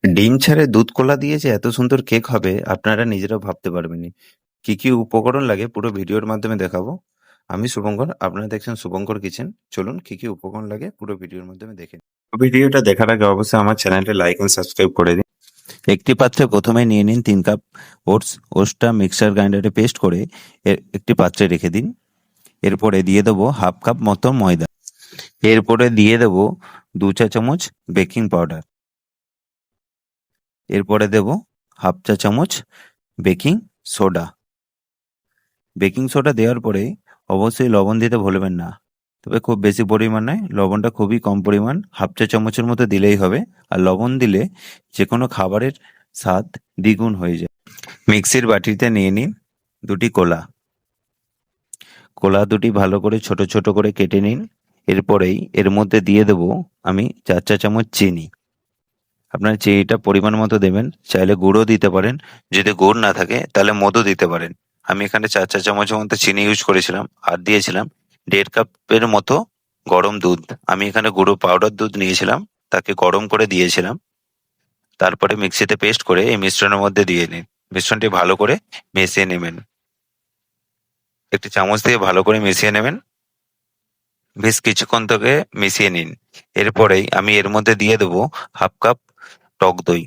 ডিম ছাড়ে দুধ কলা দিয়ে যে এত সুন্দর কেক হবে আপনারা নিজেরাও ভাবতে পারবেননি। কি কি উপকরণ লাগে পুরো ভিডিওর মাধ্যমে দেখাবো। আমি শুভঙ্কর, আপনারা দেখছেন শুভঙ্কর কিচেন। চলুন কি কি উপকরণ লাগে পুরো ভিডিওর মাধ্যমে দেখে নিন। ভিডিওটা দেখার আগে অবশ্যই আমার চ্যানেলটা লাইক এন্ড সাবস্ক্রাইব করে দিন। একটি পাত্রে প্রথমে নিয়ে নিন 3 কাপ ওটস। ওটসটা মিক্সার গ্রাইন্ডারে পেস্ট করে একটি পাত্রে রেখে দিন। এরপরে দিয়ে দেবো হাফ কাপ মতো ময়দা। এরপরে দিয়ে দেবো 2 চা চামচ বেকিং পাউডার। এরপরে দেব হাফ চা চামচ বেকিং সোডা। বেকিং সোডা দেওয়ার পরে অবশ্যই লবণ দিতে ভুলবেন না, তবে খুব বেশি পরিমাণ নয়, লবণটা খুবই কম পরিমাণ, হাফ চা চামচের মতো দিলেই হবে। আর লবণ দিলে যে কোনো খাবারের স্বাদ দ্বিগুণ হয়ে যায়। মিক্সির বাটিতে নিয়ে নিন দুটি কোলা। কোলা দুটি ভালো করে ছোট ছোট করে কেটে নিন। এরপরেই এর মধ্যে দিয়ে দেব আমি 4 চা চামচ চিনি। আপনার চিনিটা পরিমাণ মতো দেবেন, চাইলে গুড়ও দিতে পারেন, যদি গুড় না থাকে তাহলে মধু দিতে পারেন। আমি এখানে 4 চা চামচের মতো চিনি ইউজ করেছিলাম আর দিয়েছিলাম 1.5 কাপের মতো গরম দুধ। আমি এখানে গুঁড়ো পাউডার দুধ নিয়েছিলাম, তাকে গরম করে দিয়েছিলাম। তারপরে মিক্সিতে পেস্ট করে এই মিশ্রণের মধ্যে দিয়ে নিন। মিশ্রণটি ভালো করে মিশিয়ে নেবেন, একটি চামচ দিয়ে ভালো করে মিশিয়ে নেবেন। বেশ কিছুক্ষণ থেকে মিশিয়ে নিন। এরপরেই আমি এর মধ্যে দিয়ে দেবো হাফ কাপ টক দই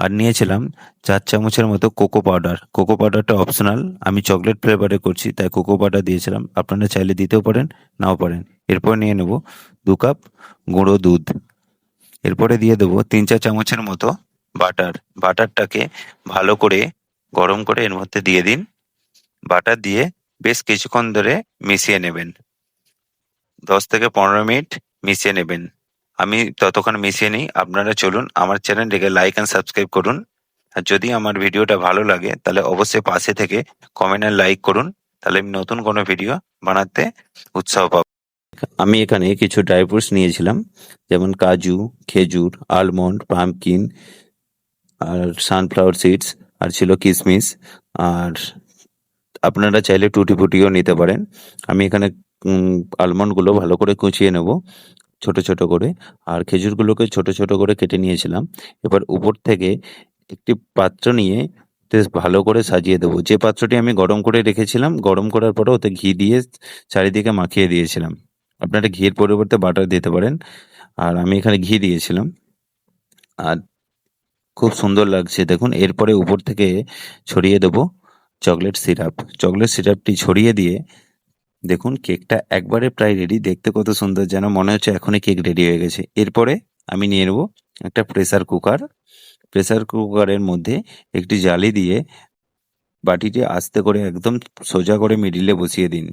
আর নিয়েছিলাম 4 চামচের মতো কোকো পাউডার। কোকো পাউডারটা অপশনাল, আমি চকলেট ফ্লেভারে করছি তাই কোকো পাউডার দিয়েছিলাম, আপনারা চাইলে দিতেও পারেন নাও পারেন। এরপর নিয়ে নেব 2 কাপ গুঁড়ো দুধ। এরপরে দিয়ে দেবো 3 চা চামচের মতো বাটার। বাটারটাকে ভালো করে গরম করে এর মধ্যে দিয়ে দিন। বাটার দিয়ে বেশ কিছুক্ষণ ধরে মিশিয়ে নেবেন, 10 থেকে 15 মিনিট মিশিয়ে নেবেন। আমি ততক্ষণ মিশিয়ে নিই, আপনারা চলুন আমার চ্যানেলটিকে লাইক অ্যান্ড সাবস্ক্রাইব করুন। আর যদি আমার ভিডিওটা ভালো লাগে তাহলে অবশ্যই পাশে থেকে কমেন্ট আর লাইক করুন, তাহলে আমি নতুন কোনো ভিডিও বানাতে উৎসাহ পাবো। আমি এখানে কিছু ড্রাই ফ্রুটস নিয়েছিলাম, যেমন কাজু, খেজুর, আলমন্ড, পাম্পকিন আর সানফ্লাওয়ার সিডস, আর ছিল কিশমিশ। আর আপনারা চাইলে টুটি ফুটিও নিতে পারেন। আমি এখানে আলমন্ডগুলো ভালো করে কুচিয়ে নেব ছোট ছোট করে, আর খেজুরগুলোকে ছোট ছোট করে কেটে নিয়েছিলাম। এবার উপর থেকে একটি পাত্র নিয়ে বেশ ভালো করে সাজিয়ে দেবো। যে পাত্রটি আমি গরম করে রেখেছিলাম, গরম করার পরে ওতে ঘি দিয়ে চারিদিকে মাখিয়ে দিয়েছিলাম। আপনারা ঘিয়ের পরিবর্তে বাটার দিতে পারেন, আর আমি এখানে ঘি দিয়েছিলাম। আর খুব সুন্দর লাগছে দেখুন। এরপরে উপর থেকে ছড়িয়ে দেবো চকলেট সিরাপ। চকলেট সিরাপটি ছড়িয়ে দিয়ে দেখুন কেকটা একবারে প্রায় রেডি। দেখতে কত সুন্দর, যেন মনে হচ্ছে এখনই কেক রেডি হয়ে গেছে। এরপরে আমি নিয়ে নেব একটা প্রেসার কুকার। প্রেসার কুকারের মধ্যে একটি জালি দিয়ে বাটিটি আস্তে করে একদম সোজা করে মিডিলে বসিয়ে দিন।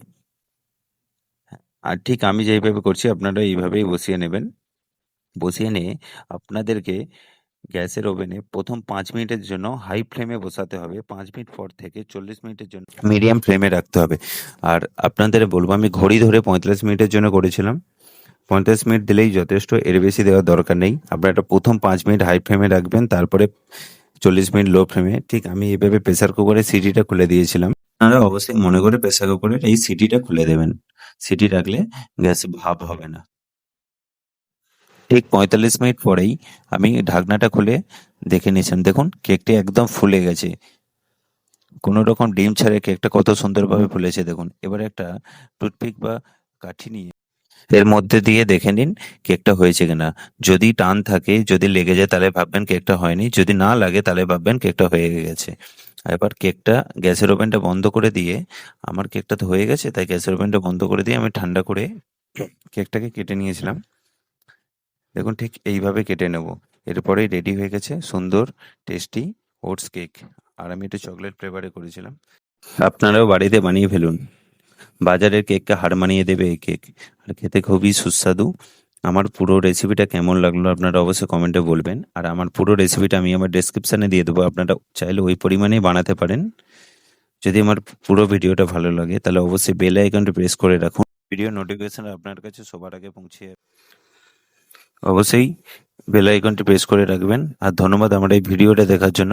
আর ঠিক আমি যেইভাবে করছি আপনারা এইভাবেই বসিয়ে নেবেন। বসিয়ে নিয়ে আপনাদেরকে গ্যাসের ওভেনে প্রথম 5 মিনিটের জন্য হাই ফ্লেমে বসাতে হবে। 5 মিনিট পর থেকে 40 মিনিটের জন্য মিডিয়াম ফ্লেমে রাখতে হবে। আর আপনাদের বলবো, আমি ঘড়ি ধরে 45 মিনিটের জন্য করেছিলাম। 45 মিনিট দিলেই যথেষ্ট, এর বেশি দেওয়ার দরকার নেই। আপনারা এটা প্রথম 5 মিনিট হাই ফ্লেমে রাখবেন, তারপরে 40 মিনিট লো ফ্লেমে। ঠিক আমি এভাবে প্রেসার কুকারের সিটিটা খুলে দিয়েছিলাম। আপনারা অবশ্যই মনে করে প্রেসার কুকারের এই সিটিটা খুলে দেবেন। সিটি রাখলে গ্যাসে ভাপ হবে না। ঠিক 45 মিনিট পরেই আমি ঢাকনাটা খুলে দেখে নিয়েছিলাম। দেখুন কেকটি একদম ফুলে গেছে, কোনো রকম ডিম ছাড়াই কেকটা কত সুন্দরভাবে ফুলেছে দেখুন। এবারে একটা টুথপিক বা কাঠি নিয়ে এর মধ্যে দিয়ে দেখে নিন কেকটা হয়েছে কিনা। যদি টান থাকে, যদি লেগে যায় তাহলে ভাববেন কেকটা হয়নি, যদি না লাগে তাহলে ভাববেন কেকটা হয়ে গেছে। এবার কেকটা গ্যাসের ওভেনটা বন্ধ করে দিয়ে, আমার কেকটা তো হয়ে গেছে তাই গ্যাসের ওভেনটা বন্ধ করে দিয়ে আমি ঠান্ডা করে কেকটাকে কেটে নিয়েছিলাম। দেখুন ঠিক এইভাবে কেটে নেব। এরপরেই রেডি হয়ে গেছে সুন্দর টেস্টি ওটস কেক। আর আমি একটু চকলেট ফ্লেভারে করেছিলাম। আপনারাও বাড়িতে বানিয়ে ফেলুন, বাজারের কেককে হার মানিয়ে দেবে এই কেক। আর খেতে খুবই সুস্বাদু। আমার পুরো রেসিপিটা কেমন লাগলো আপনারা অবশ্যই কমেন্টে বলবেন। আর আমার পুরো রেসিপিটা আমি আমার ডেসক্রিপশানে দিয়ে দেবো, আপনারা চাইলে ওই পরিমাণেই বানাতে পারেন। যদি আমার পুরো ভিডিওটা ভালো লাগে তাহলে অবশ্যই বেল আইকনটি প্রেস করে রাখুন, ভিডিও নোটিফিকেশন আপনার কাছে সবার আগে পৌঁছে যাবে। অবশ্যই বেল আইকনটি প্রেস করে রাখবেন। আর ধন্যবাদ আমার এই ভিডিওটা দেখার জন্য।